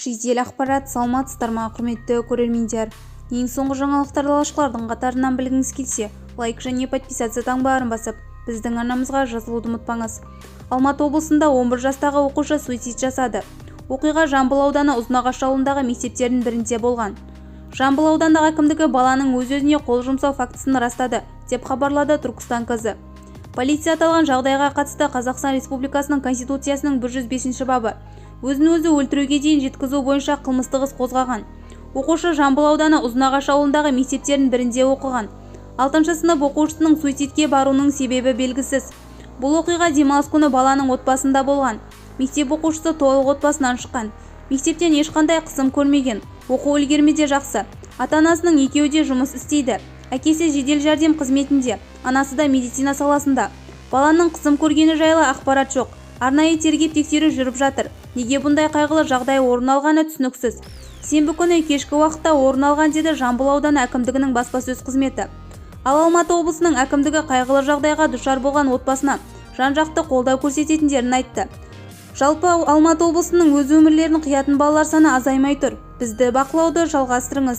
Жедел ақпарат, саламатсыздар ма құрметті көрермендер. Ең соңғы жаңалықтарды алғашқылардың қатарынан білгіңіз келсе, лайк және подписация таңбаларын басып, біздің арнамызға жазылуды ұмытпаңыз. Алматы облысында 11 жастағы оқушы суицид жасады. Оқиға Жамбыл ауданы Ұзынағаш ауылындағы мектептердің бірінде болған. Жамбыл аудандық әкімдігі баланың өз-өзіне қол жұмсау фактісін растады, деп хабарлады Түркістан КЗ. Полиция аталған жағдайға қатысты Қазақстан Республикасының Конституциясының 105 бабы өзін-өзі өлтіруге дейін жеткізу бойынша қылмыстық іс қозғаған. Оқушы Жамбыл ауданы Ұзынағаш ауылындағы мектептердің бірінде оқыған. 6 сынып оқушысының суицидке баруының себебі белгісіз. Бұл оқиға демалыс күні баланың отбасында болған. Мектеп оқушысы толық отбасынан шыққан. Мектептен ешқандай қысым көрмеген. Оқу үлгермеде жақсы. Ата-анасының екеуі де жұмыс істейді. Әкесі жедел жәрдем қызметінде, анасы да медицина саласында. Баланың қысым көргені жайлы ақпарат жоқ. Арнайы тергеп тексеру жүріп жатыр. Неге бұндай қайғылы жағдай орын алғаны түсініксіз. Сенбі күні кешкі уақытта орын алған деді Жамбыл ауданы әкімдігінің баспасөз қызметі. Ал Алматы облысының әкімдігі қайғылы жағдайға душар болған отбасына жан-жақты қолдау көрсететіндерін айтты. Жалпы Алматы облысының өз өмірлерін қиятын балалар саны азаймай тұр. Бізді бақылауды жалғастырыңыз.